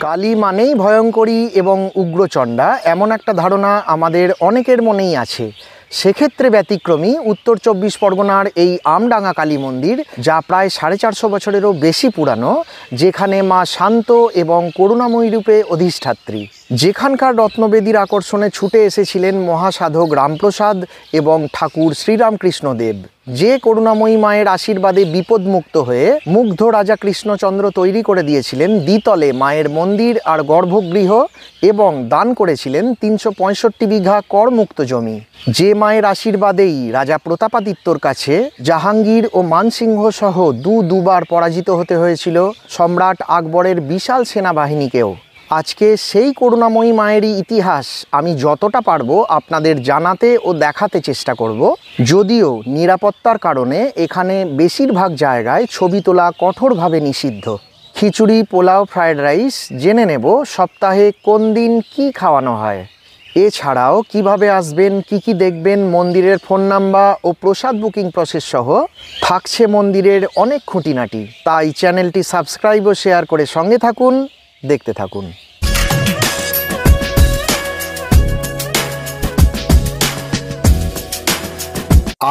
কালী মানেই ভয়ঙ্করী এবং উগ্রচণ্ডা এমন একটা ধারণা আমাদের অনেকের মনেই আছে। সেক্ষেত্রে ব্যতিক্রমী উত্তর চব্বিশ পরগনার এই আমডাঙ্গা কালী মন্দির, যা প্রায় 450 বছরেরও বেশি পুরানো, যেখানে মা শান্ত এবং করুণাময়ী রূপে অধিষ্ঠাত্রী। যেখানকার রত্নবেদীর আকর্ষণে ছুটে এসেছিলেন মহাসাধক রামপ্রসাদ এবং ঠাকুর শ্রীরামকৃষ্ণদেব, যে করুণাময়ী মায়ের আশীর্বাদে বিপদমুক্ত হয়ে মুগ্ধ রাজা কৃষ্ণচন্দ্র তৈরি করে দিয়েছিলেন দ্বিতলে মায়ের মন্দির আর গর্ভগৃহ এবং দান করেছিলেন 365 বিঘা করমুক্ত জমি। যে মায়ের আশীর্বাদেই রাজা প্রতাপাদিত্যর কাছে জাহাঙ্গীর ও মানসিংহ সহ দুবার পরাজিত হতে হয়েছিল সম্রাট আকবরের বিশাল সেনাবাহিনীকেও। আজকে সেই করুণাময়ী মায়েরই ইতিহাস আমি যতটা পারবো আপনাদের জানাতে ও দেখাতে চেষ্টা করব। যদিও নিরাপত্তার কারণে এখানে বেশিরভাগ জায়গায় ছবি তোলা কঠোরভাবে নিষিদ্ধ। খিচুড়ি, পোলাও, ফ্রায়েড রাইস জেনে নেব সপ্তাহে কোন দিন কি খাওয়ানো হয়। এছাড়াও কিভাবে আসবেন, কি দেখবেন, মন্দিরের ফোন নাম্বার ও প্রসাদ বুকিং প্রসেস সহ থাকছে মন্দিরের অনেক খুঁটিনাটি। তাই চ্যানেলটি সাবস্ক্রাইব ও শেয়ার করে সঙ্গে থাকুন, দেখতে থাকুন।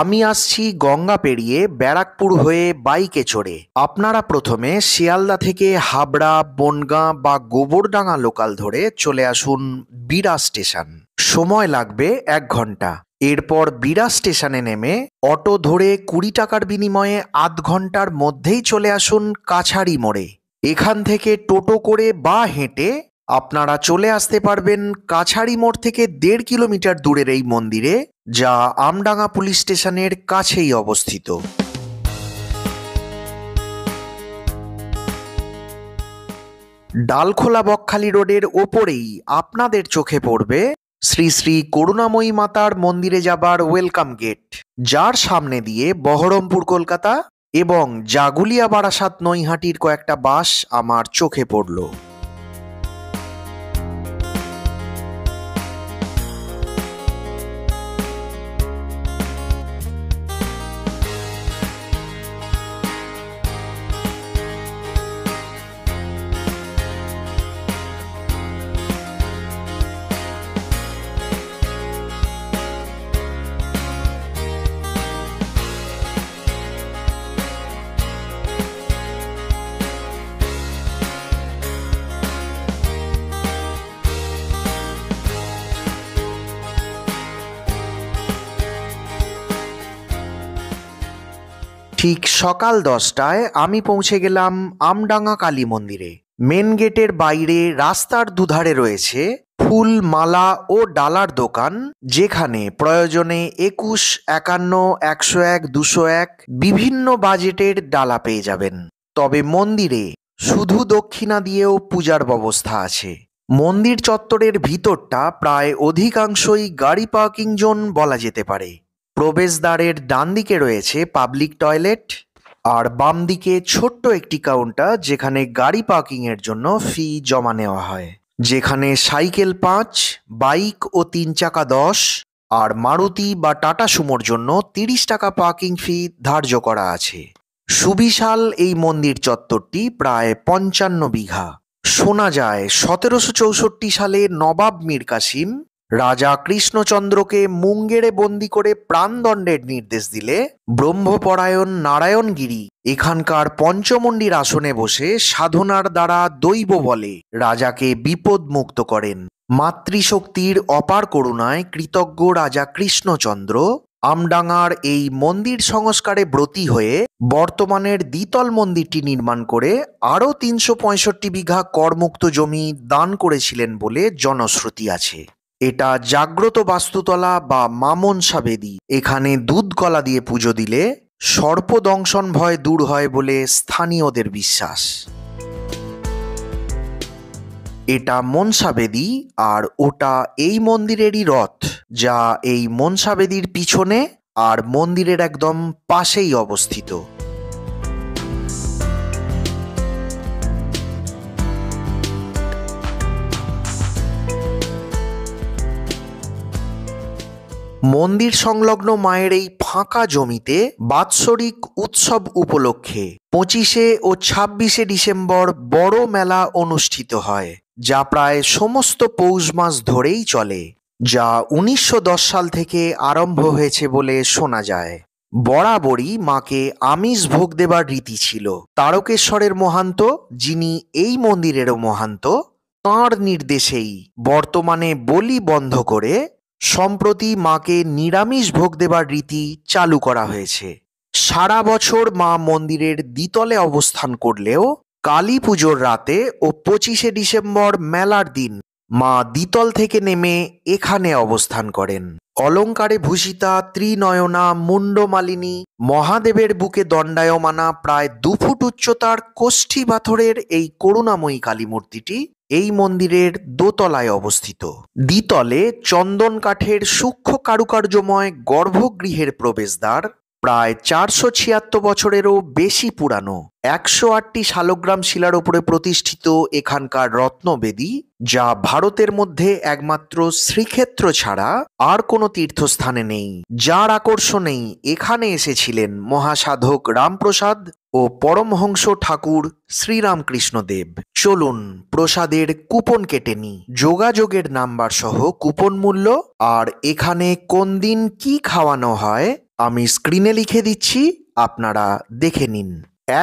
আমি আসছি গঙ্গা পেরিয়ে ব্যারাকপুর হয়ে বাইকে চড়ে। আপনারা প্রথমে শিয়ালদা থেকে হাবড়া, বনগাঁ বা গোবরডাঙ্গা লোকাল ধরে চলে আসুন বিড়া স্টেশন। সময় লাগবে 1 ঘন্টা। এরপর বিড়া স্টেশনে নেমে অটো ধরে 20 টাকার বিনিময়ে আধ ঘন্টার মধ্যেই চলে আসুন কাছারি মোড়ে। এখান থেকে টোটো করে বা হেঁটে আপনারা চলে আসতে পারবেন কাছারি মোড় থেকে 1.5 কিলোমিটার দূরের এই মন্দিরে, যা আমডাঙ্গা পুলিশ স্টেশনের কাছেই অবস্থিত। ডালখোলা বকখালি রোডের ওপরেই আপনাদের চোখে পড়বে শ্রী শ্রী করুণাময়ী মাতার মন্দিরে যাবার ওয়েলকাম গেট, যার সামনে দিয়ে বহরমপুর কলকাতা এবং জাগুলিয়া বারাসাত নৈহাটির কয়েকটা বাস আমার চোখে পড়ল। ঠিক সকাল 10টায় আমি পৌঁছে গেলাম আমডাঙ্গা কালী মন্দিরে। মেন গেটের বাইরে রাস্তার দুধারে রয়েছে ফুল, মালা ও ডালার দোকান, যেখানে প্রয়োজনে 21, 51, 101, 201 বিভিন্ন বাজেটের ডালা পেয়ে যাবেন। তবে মন্দিরে শুধু দক্ষিণা দিয়েও পূজার ব্যবস্থা আছে। মন্দির চত্বরের ভিতরটা প্রায় অধিকাংশই গাড়ি পার্কিং জোন বলা যেতে পারে। প্রবেশদ্বারের ডান দিকে রয়েছে পাবলিক টয়লেট আর বাম দিকে ছোট্ট একটি কাউন্টার, যেখানে গাড়ি পার্কিং এর জন্য ফি জমা নেওয়া হয়, যেখানে সাইকেল 5, বাইক ও 3 চাকা 10 আর মারুতি বা টাটা সুমোর জন্য 30 টাকা পার্কিং ফি ধার্য করা আছে। সুবিশাল এই মন্দির চত্বরটি প্রায় 55 বিঘা। শোনা যায় 1764 সালে নবাব মীর কাসিম রাজা কৃষ্ণচন্দ্রকে মুঙ্গেরে বন্দি করে প্রাণদণ্ডের নির্দেশ দিলে ব্রহ্মপরায়ণ নারায়ণগিরি এখানকার পঞ্চমন্ডির আসনে বসে সাধনার দ্বারা দৈব বলে রাজাকে বিপদ মুক্ত করেন। মাতৃশক্তির অপার করুণায় কৃতজ্ঞ রাজা কৃষ্ণচন্দ্র আমডাঙ্গার এই মন্দির সংস্কারে ব্রতী হয়ে বর্তমানের দ্বিতল মন্দিরটি নির্মাণ করে আরও 365 বিঘা করমুক্ত জমি দান করেছিলেন বলে জনশ্রুতি আছে। এটা জাগ্রত বাস্তুতলা বা মা মনসা বেদী। এখানে দুধ কলা দিয়ে পুজো দিলে সর্পদংশন ভয় দূর হয় বলে স্থানীয়দের বিশ্বাস। এটা মনসা বেদী আর ওটা এই মন্দিরেরই রথ, যা এই মনসা বেদীর পিছনে আর মন্দিরের একদম পাশেই অবস্থিত। মন্দির সংলগ্ন মায়ের এই ফাঁকা জমিতে বাৎসরিক উৎসব উপলক্ষে 25 ও 26 ডিসেম্বর বড় মেলা অনুষ্ঠিত হয়, যা প্রায় সমস্ত পৌষ মাস ধরেই চলে, যা 1910 সাল থেকে আরম্ভ হয়েছে বলে শোনা যায়। বরাবরই মাকে আমিষ ভোগ দেবার রীতি ছিল। তারকেশ্বরের মহান্ত, যিনি এই মন্দিরেরও মহান্ত, তাঁর নির্দেশেই বর্তমানে বলি বন্ধ করে সম্প্রতি মাকে নিরামিষ ভোগ দেবার রীতি চালু করা হয়েছে। সারা বছর মা মন্দিরের দ্বিতলে অবস্থান করলেও কালী পুজোর রাতে ও 25 ডিসেম্বর মেলার দিন মা দ্বিতল থেকে নেমে এখানে অবস্থান করেন। অলঙ্কারে ভূষিতা ত্রিনয়না মুন্ডমালিনী মহাদেবের বুকে দণ্ডায়মানা প্রায় 2 ফুট উচ্চতার কোষ্ঠী পাথরের এই করুণাময়ী কালী মূর্তিটি এই মন্দিরের দোতলায় অবস্থিত। দ্বিতলে চন্দন কাঠের সূক্ষ্ম কারুকার্যময় গর্ভগৃহের প্রবেশদ্বার প্রায় 476 বছরেরও বেশি পুরানো। 108টি শালগ্রাম শিলার উপরে প্রতিষ্ঠিত এখানকার রত্নবেদী, যা ভারতের মধ্যে একমাত্র শ্রীক্ষেত্র ছাড়া আর কোনো তীর্থস্থানে নেই, যার আকর্ষণেই এখানে এসেছিলেন মহাসাধক রামপ্রসাদ ও পরমহংস ঠাকুর শ্রীরামকৃষ্ণদেব। চলুন প্রসাদের কুপন কেটে নিই। যোগাযোগের নাম্বার সহ কুপন মূল্য আর এখানে কোন দিন কি খাওয়ানো হয় আমি স্ক্রিনে লিখে দিচ্ছি, আপনারা দেখে নিন।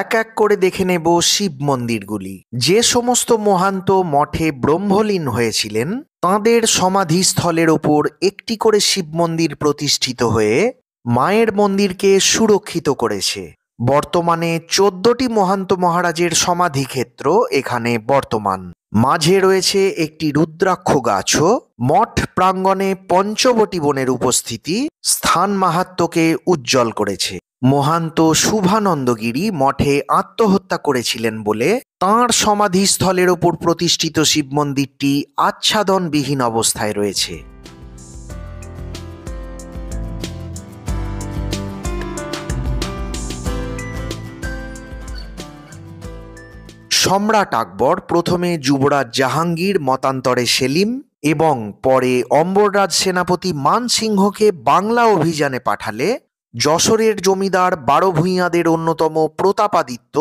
এক এক করে দেখে নেব শিব মন্দিরগুলি। যে সমস্ত মহান্ত মঠে ব্রহ্মলীন হয়েছিলেন তাঁদের সমাধিস্থলের ওপর একটি করে শিব মন্দির প্রতিষ্ঠিত হয়ে মায়ের মন্দিরকে সুরক্ষিত করেছে। বর্তমানে 14টি মহান্ত মহারাজের সমাধিক্ষেত্র এখানে বর্তমান। মাঝে রয়েছে একটি রুদ্রাক্ষ গাছও। মঠ প্রাঙ্গণে পঞ্চবটী বনের উপস্থিতি স্থান মাহাত্ম্যকে উজ্জ্বল করেছে। মহান্ত শুভানন্দগিরি মঠে আত্মহত্যা করেছিলেন বলে তাঁর সমাধিস্থলের ওপর প্রতিষ্ঠিত শিব মন্দিরটি আচ্ছাদনবিহীন অবস্থায় রয়েছে। সম্রাট আকবর প্রথমে যুবরাজ জাহাঙ্গীর, মতান্তরে সেলিম এবং পরে অম্বররাজ সেনাপতি মান সিংহকে বাংলা অভিযানে পাঠালে যশোরের জমিদার বারোভূঁইয়াদের অন্যতম প্রতাপাদিত্য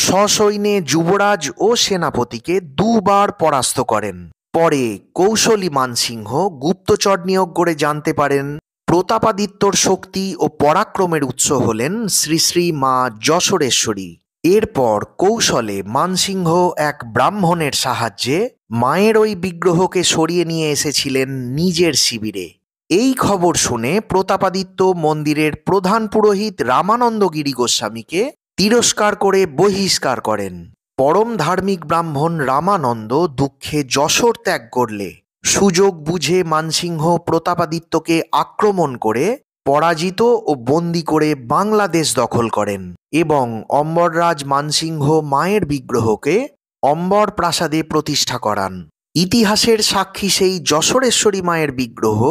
সসৈন্যে যুবরাজ ও সেনাপতিকে 2 বার পরাস্ত করেন। পরে কৌশলী মানসিংহ গুপ্তচর নিয়োগ করে জানতে পারেন প্রতাপাদিত্যর শক্তি ও পরাক্রমের উৎস হলেন শ্রী শ্রী মা যশোরেশ্বরী। এরপর কৌশলে মানসিংহ এক ব্রাহ্মণের সাহায্যে মায়ের ওই বিগ্রহকে সরিয়ে নিয়ে এসেছিলেন নিজের শিবিরে। এই খবর শুনে প্রতাপাদিত্য মন্দিরের প্রধান পুরোহিত রামানন্দগিরি গোস্বামীকে তিরস্কার করে বহিষ্কার করেন। পরম ধার্মিক ব্রাহ্মণ রামানন্দ দুঃখে যশোর ত্যাগ করলে সুযোগ বুঝে মানসিংহ প্রতাপাদিত্যকে আক্রমণ করে পরাজিত ও বন্দী করে বাংলাদেশ দখল করেন এবং অম্বররাজ মানসিংহ মায়ের বিগ্রহকে অম্বর প্রাসাদে প্রতিষ্ঠা করান। ইতিহাসের সাক্ষী সেই যশোরেশ্বরী মায়ের বিগ্রহ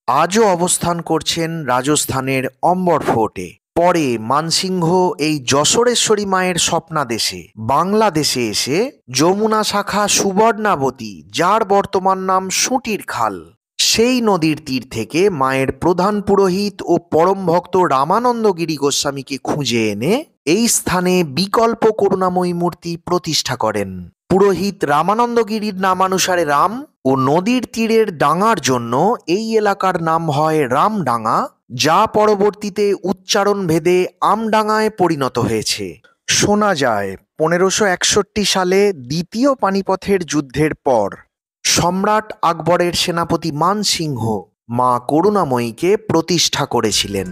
আজও অবস্থান করছেন রাজস্থানের অম্বর ফোর্টে। পরে মানসিংহ এই যশোরেশ্বরী মায়ের স্বপ্নাদেশে বাংলাদেশে এসে যমুনা শাখা সুবর্ণাবতী, যার বর্তমান নাম সুটির খাল, সেই নদীর তীর থেকে মায়ের প্রধান পুরোহিত ও পরম ভক্ত রামানন্দগিরি গোস্বামীকে খুঁজে এনে এই স্থানে বিকল্প করুণাময়ী মূর্তি প্রতিষ্ঠা করেন। পুরোহিত রামানন্দগিরির নামানুসারে রাম ও নদীর তীরের ডাঙার জন্য এই এলাকার নাম হয় রামডাঙ্গা, যা পরবর্তীতে উচ্চারণ ভেদে আমডাঙ্গায় পরিণত হয়েছে। শোনা যায় 1561 সালে দ্বিতীয় পানিপথের যুদ্ধের পর সম্রাট আকবরের সেনাপতি মানসিংহ মা করুণাময়ীকে প্রতিষ্ঠা করেছিলেন।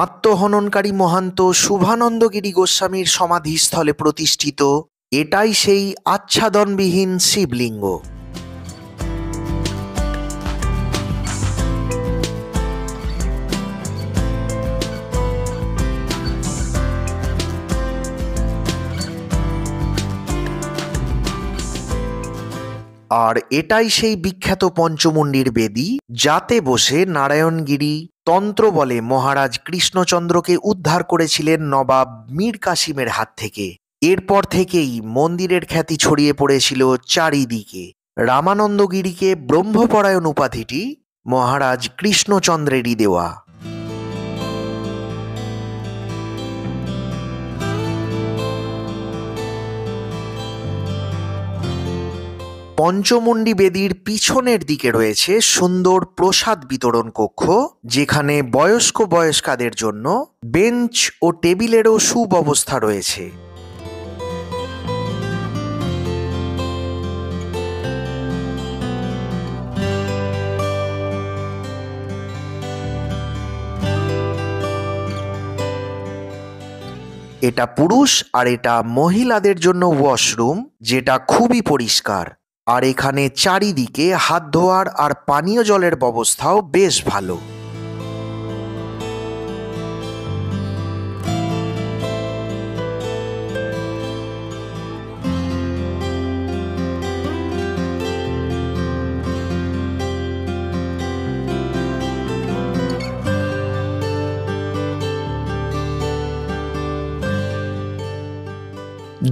আত্মহননকারী মহান্ত শুভানন্দগিরি গোস্বামীর সমাধিস্থলে প্রতিষ্ঠিত এটাই সেই আচ্ছাদনবিহীন শিবলিঙ্গ। আর এটাই সেই বিখ্যাত পঞ্চমুণ্ডির বেদি, যাতে বসে নারায়ণগিরি তন্ত্র বলে মহারাজ কৃষ্ণচন্দ্রকে উদ্ধার করেছিলেন নবাব মীর কাসিমের হাত থেকে। এরপর থেকেই মন্দিরের খ্যাতি ছড়িয়ে পড়েছিল চারিদিকে। রামানন্দগিরিকে ব্রহ্মপরায়ণ উপাধিটি মহারাজ কৃষ্ণচন্দ্রেরই দেওয়া। পঞ্চমুণ্ডি বেদির পিছনের দিকে রয়েছে সুন্দর প্রসাদ বিতরণ কক্ষ, যেখানে বয়স্ক বয়স্কাদের জন্য বেঞ্চ ও টেবিলেরও সুব্যবস্থা রয়েছে। এটা পুরুষ আর এটা মহিলাদের জন্য ওয়াশরুম, যেটা খুবই পরিষ্কার। আর এখানে চারিদিকে হাত ধোয়ার আর পানীয় জলের ব্যবস্থাও বেশ ভালো।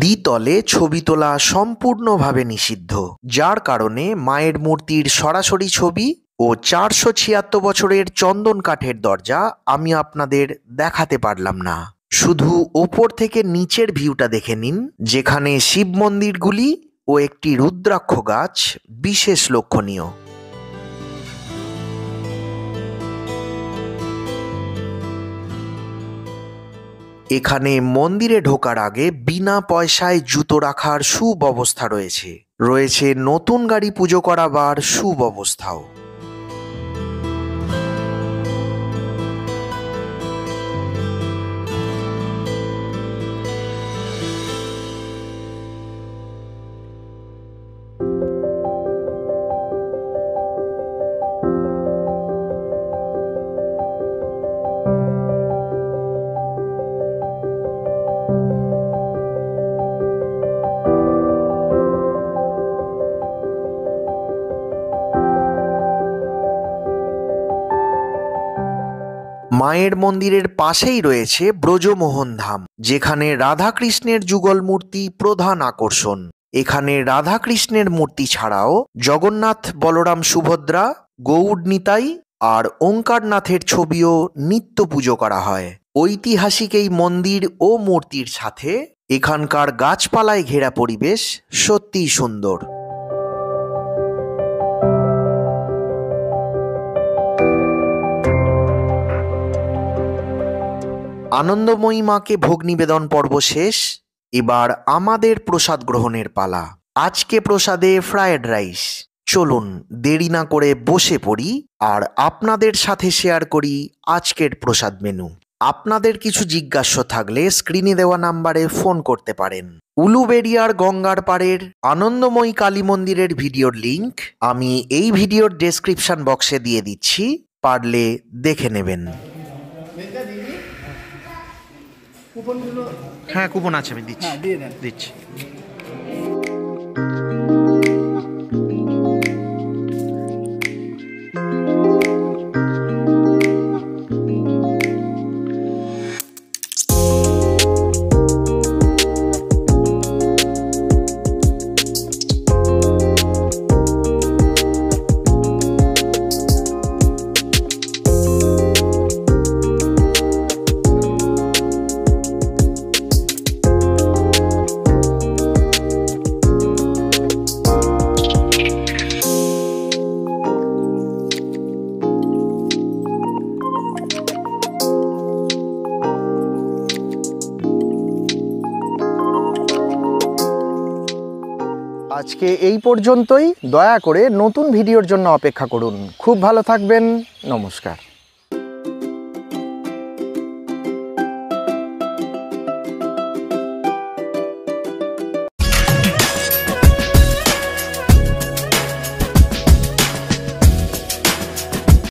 দ্বিতলে ছবি তোলা সম্পূর্ণভাবে নিষিদ্ধ, যার কারণে মায়ের মূর্তির সরাসরি ছবি ও 476 বছরের চন্দন কাঠের দরজা আমি আপনাদের দেখাতে পারলাম না। শুধু ওপর থেকে নিচের ভিউটা দেখে নিন, যেখানে শিব মন্দিরগুলি ও একটি রুদ্রাক্ষ গাছ বিশেষ লক্ষণীয়। এখানে মন্দিরে ঢোকার আগে বিনা পয়সায় জুতো রাখার সুব্যবস্থা রয়েছে। রয়েছে নতুন গাড়ি পুজো করাবার সুব্যবস্থাও। মায়ের মন্দিরের পাশেই রয়েছে ব্রজমোহন ধাম, যেখানে রাধাকৃষ্ণের যুগল মূর্তি প্রধান আকর্ষণ। এখানে রাধাকৃষ্ণের মূর্তি ছাড়াও জগন্নাথ, বলরাম, সুভদ্রা, গৌড় নিতাই আর ওঙ্কারনাথের ছবিও নিত্য পুজো করা হয়। ঐতিহাসিক এই মন্দির ও মূর্তির সাথে এখানকার গাছপালায় ঘেরা পরিবেশ সত্যিই সুন্দর। আনন্দময়ী মাকে ভোগ নিবেদন পর্ব শেষ। এবার আমাদের প্রসাদ গ্রহণের পালা। আজকে প্রসাদে ফ্রায়েড রাইস। চলুন দেরি না করে বসে পড়ি আর আপনাদের সাথে শেয়ার করি আজকের প্রসাদ মেনু। আপনাদের কিছু জিজ্ঞাস্য থাকলে স্ক্রিনে দেওয়া নাম্বারে ফোন করতে পারেন। উলুবেড়িয়ার গঙ্গার পাড়ের আনন্দময়ী কালী মন্দিরের ভিডিওর লিংক আমি এই ভিডিওর ডেসক্রিপশন বক্সে দিয়ে দিচ্ছি, পারলে দেখে নেবেন। হ্যাঁ, কুপন আছে, আমি দিচ্ছি। দিচ্ছি। আজকে এই পর্যন্তই। দয়া করে নতুন ভিডিওর জন্য অপেক্ষা করুন। খুব ভালো থাকবেন। নমস্কার।